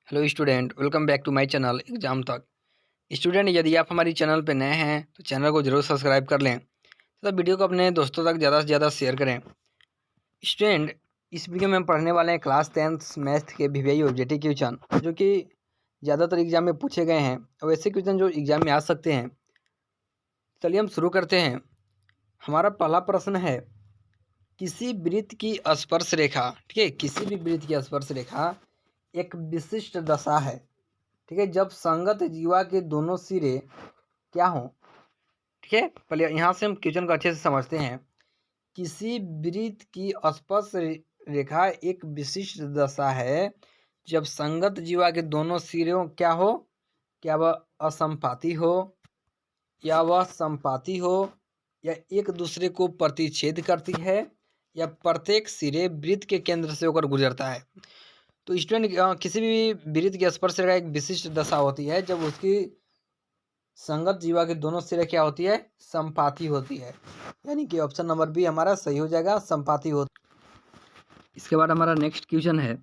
Hello student, welcome back to my channel exam तक। Student, यदि आप हमारी चैनल पर नए हैं तो चैनल को जरूर सब्सक्राइब कर लें तथा वीडियो को अपने दोस्तों तक ज़्यादा से ज़्यादा शेयर करें। स्टूडेंट, इस वीडियो में हम पढ़ने वाले हैं क्लास 10th मैथ के वीवीआई ऑब्जेक्टिव क्वेश्चन, जो कि ज़्यादातर एग्जाम में पूछे गए हैं और ऐसे क्वेश्चन जो एग्जाम में आ सकते हैं। चलिए हम शुरू करते हैं। हमारा पहला प्रश्न है, किसी वृत्त की स्पर्श रेखा, ठीक है, किसी भी वृत्त की स्पर्श रेखा एक विशिष्ट दशा है, ठीक है, जब संगत जीवा के दोनों सिरे क्या हों। ठीक है, पहले यहाँ से हम क्वेश्चन को अच्छे से समझते हैं। किसी वृत्त की स्पर्श रेखा एक विशिष्ट दशा है जब संगत जीवा के दोनों सिरों क्या हो, क्या वह असंपाती हो या वह संपाती हो, या एक दूसरे को प्रतिच्छेद करती है, या प्रत्येक सिरे वृत्त के केंद्र से होकर गुजरता है। तो स्टूडेंट, किसी भी वृत्त की स्पर्श रेखा एक विशिष्ट दशा होती है जब उसकी संगत जीवा के दोनों सिरे क्या होती है, संपाती होती है। यानी कि ऑप्शन नंबर बी हमारा सही हो जाएगा, संपाती होती। इसके बाद हमारा नेक्स्ट क्वेश्चन है,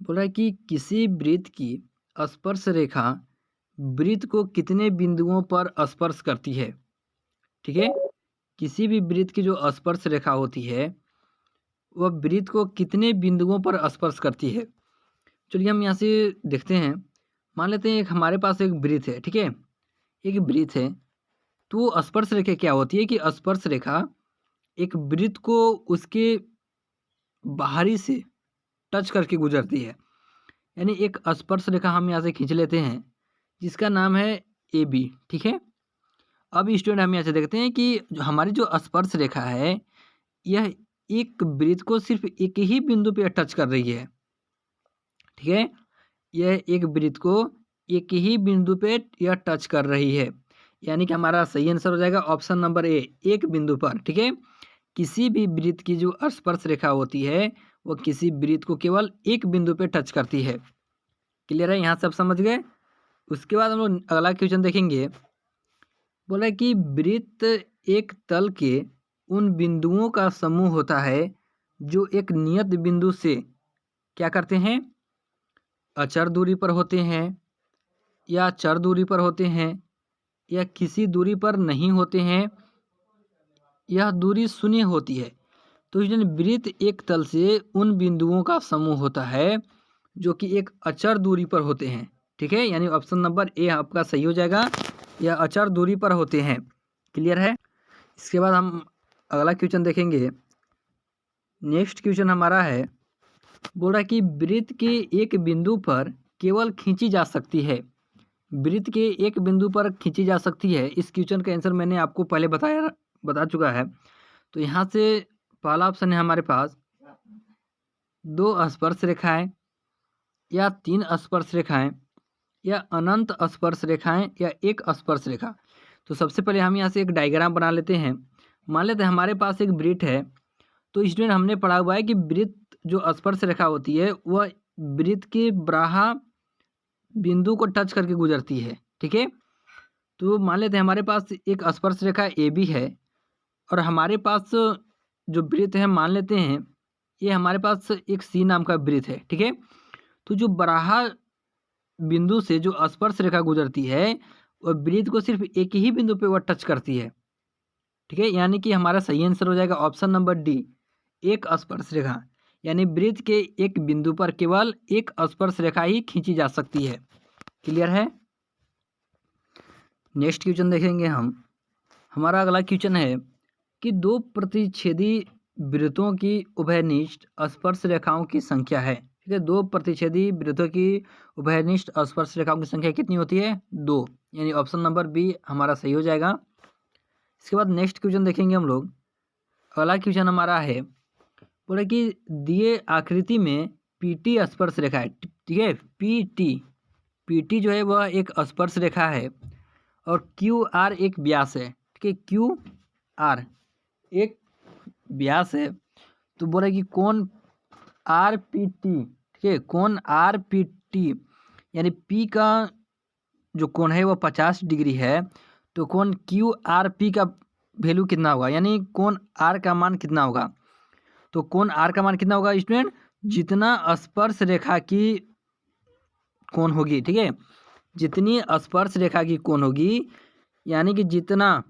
बोल रहा है कि किसी वृत्त की स्पर्श रेखा वृत्त को कितने बिंदुओं पर स्पर्श करती है। ठीक है, किसी भी वृत्त की जो स्पर्श रेखा होती है वह वृत्त को कितने बिंदुओं पर स्पर्श करती है। चलिए हम यहाँ से देखते हैं। मान लेते हैं एक हमारे पास एक वृत्त है, ठीक है, एक वृत्त है। तो स्पर्श रेखा क्या होती है कि स्पर्श रेखा एक वृत्त को उसके बाहरी से टच करके गुजरती है। यानी एक स्पर्श रेखा हम यहाँ से खींच लेते हैं जिसका नाम है ए बी। ठीक है, अब स्टूडेंट हम यहाँ से देखते हैं कि जो हमारी जो स्पर्श रेखा है यह एक वृत्त को सिर्फ एक ही बिंदु पे टच कर रही है। ठीक है, यह एक वृत्त को एक ही बिंदु पे यह टच कर रही है। यानी कि हमारा सही आंसर हो जाएगा ऑप्शन नंबर ए, एक बिंदु पर। ठीक है, किसी भी वृत्त की जो स्पर्श रेखा होती है वो किसी वृत्त को केवल एक बिंदु पे टच करती है। क्लियर है, यहाँ सब समझ गए। उसके बाद हम लोग अगला क्वेश्चन देखेंगे। बोला कि वृत्त एक तल के उन बिंदुओं का समूह होता है जो एक नियत बिंदु से क्या करते हैं, अचर दूरी पर होते हैं, या चर दूरी पर होते हैं, या किसी दूरी पर नहीं होते हैं, यह दूरी शून्य होती है। तो वृत्त एक तल से उन बिंदुओं का समूह होता है जो कि एक अचर दूरी पर होते हैं। ठीक है, यानी ऑप्शन नंबर ए आपका सही हो जाएगा, यह अचर दूरी पर होते हैं। क्लियर है। इसके बाद हम अगला क्वेश्चन देखेंगे। नेक्स्ट क्वेश्चन हमारा है, बोल रहा है कि वृत्त के एक बिंदु पर केवल खींची जा सकती है। वृत्त के एक बिंदु पर खींची जा सकती है। इस क्वेश्चन का आंसर मैंने आपको पहले बता चुका है। तो यहाँ से पहला ऑप्शन है हमारे पास दो स्पर्श रेखाएं, या तीन स्पर्श रेखाएं, या अनंत स्पर्श रेखाएं, या एक स्पर्श रेखा। तो सबसे पहले हम यहाँ से एक डायग्राम बना लेते हैं। मान लेते हैं हमारे पास एक वृत्त है। तो स्टूडेंट हमने पढ़ा हुआ है कि वृत्त जो स्पर्श रेखा होती है वह वृत्त के बाह्य बिंदु को टच करके गुजरती है। ठीक है, तो मान लेते हैं हमारे पास एक स्पर्श रेखा ए बी है और हमारे पास जो वृत्त है मान लेते हैं ये हमारे पास एक सी नाम का वृत्त है। ठीक है, तो जो बाह्य बिंदु से जो स्पर्श रेखा गुजरती है वह वृत्त को सिर्फ एक ही बिंदु पे वह टच करती है। ठीक है, यानी कि हमारा सही आंसर हो जाएगा ऑप्शन नंबर डी, एक स्पर्श रेखा। यानी वृत्त के एक बिंदु पर केवल एक स्पर्श रेखा ही खींची जा सकती है। क्लियर है। नेक्स्ट क्वेश्चन देखेंगे हम। हमारा अगला क्वेश्चन है कि दो प्रतिच्छेदी वृत्तों की उभयनिष्ठ स्पर्श रेखाओं की संख्या है। ठीक है, दो प्रतिच्छेदी वृत्तों की उभयनिष्ठ स्पर्श रेखाओं की संख्या कितनी होती है, दो। यानी ऑप्शन नंबर बी हमारा सही हो जाएगा। इसके बाद नेक्स्ट क्वेश्चन देखेंगे हम लोग। अगला क्वेश्चन हमारा है, बोला कि दिए आकृति में पीटी स्पर्श रेखा है। ठीक है, पीटी जो है वह एक स्पर्श रेखा है और क्यू आर एक व्यास है। ठीक है, क्यू आर एक व्यास है। तो बोला कि कोण आर पी टी, ठीक है, कोण आर पी टी यानी पी का जो कोण है वो 50 डिग्री है। तो कोण क्यू आर पी का वैल्यू कितना होगा, यानी कोण आर का मान कितना होगा। तो कोण आर का मान कितना होगा स्टूडेंट, जितना स्पर्श रेखा की कोण होगी, ठीक है। जितनी स्पर्श रेखा की कोण होगी, यानी कि जितना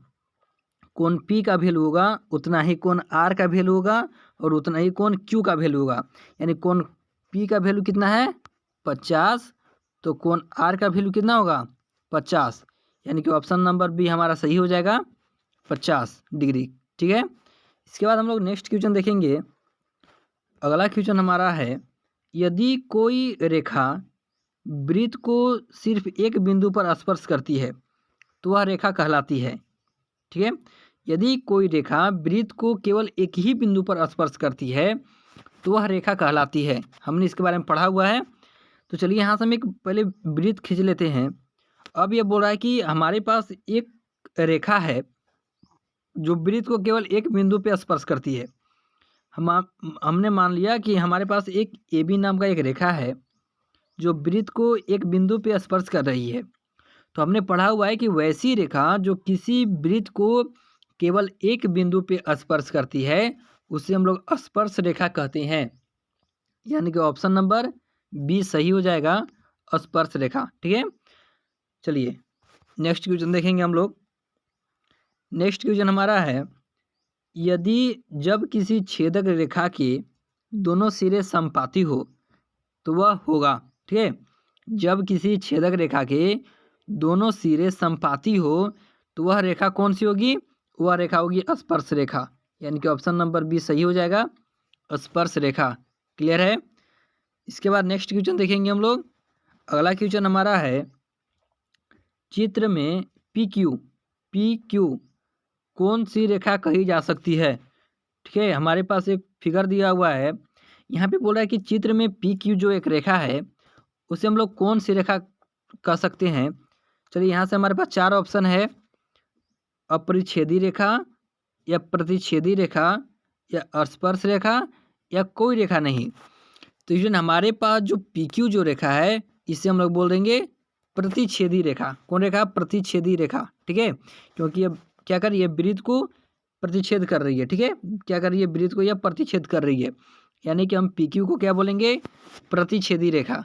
कोण P का वैल्यू होगा उतना ही कोण R का वैल्यू होगा और उतना ही कोण Q का वैल्यू होगा। यानी कोण P का वैल्यू कितना है 50, तो कोण R का वैल्यू कितना होगा 50, यानी कि ऑप्शन नंबर बी हमारा सही हो जाएगा 50 डिग्री, ठीक है। इसके बाद हम लोग नेक्स्ट क्वेश्चन देखेंगे। अगला क्वेश्चन हमारा है, यदि कोई रेखा वृत्त को सिर्फ एक बिंदु पर स्पर्श करती है तो वह रेखा कहलाती है, ठीक है। यदि कोई रेखा वृत्त को केवल एक ही बिंदु पर स्पर्श करती है तो वह रेखा कहलाती है। हमने इसके बारे में पढ़ा हुआ है। तो चलिए यहाँ से हम एक पहले वृत्त खींच लेते हैं। अब ये बोल रहा है कि हमारे पास एक रेखा है जो वृत्त को केवल एक बिंदु पे स्पर्श करती है। हमने मान लिया कि हमारे पास एक ए बी नाम का एक रेखा है जो वृत्त को एक बिंदु पे स्पर्श कर रही है। तो हमने पढ़ा हुआ है कि वैसी रेखा जो किसी वृत्त को केवल एक बिंदु पे स्पर्श करती है उसे हम लोग स्पर्श रेखा कहते हैं। यानी कि ऑप्शन नंबर बी सही हो जाएगा, स्पर्श रेखा, ठीक है। चलिए नेक्स्ट क्वेश्चन देखेंगे हम लोग। नेक्स्ट क्वेश्चन हमारा है, यदि जब किसी छेदक रेखा के दोनों सिरे समपाती हो तो वह होगा, ठीक है। जब किसी छेदक रेखा के दोनों सिरे समपाती हो तो वह रेखा कौन सी होगी, वह रेखा होगी स्पर्श रेखा। यानी कि ऑप्शन नंबर बी सही हो जाएगा, स्पर्श रेखा, क्लियर है। इसके बाद नेक्स्ट क्वेश्चन देखेंगे हम लोग। अगला क्वेश्चन हमारा है, चित्र में पी क्यू कौन सी रेखा कही जा सकती है, ठीक है। हमारे पास एक फिगर दिया हुआ है, यहाँ पे बोल रहा है कि चित्र में पी क्यू जो एक रेखा है उसे हम लोग कौन सी रेखा कह सकते हैं। चलिए यहाँ से हमारे पास 4 ऑप्शन है, अपरिच्छेदी रेखा या प्रतिच्छेदी रेखा या स्पर्श रेखा या कोई रेखा नहीं। तो ये हमारे पास जो पी क्यू जो रेखा है इसे हम लोग बोल देंगे प्रतिच्छेदी रेखा। कौन रेखा, प्रतिच्छेदी रेखा, ठीक है। क्योंकि ये क्या कर रही है, वृत्त को प्रतिच्छेद कर रही है, ठीक है। क्या कर रही है, वृत्त को यह प्रतिच्छेद कर रही है। यानी कि हम पी क्यू को क्या बोलेंगे, प्रतिच्छेदी रेखा,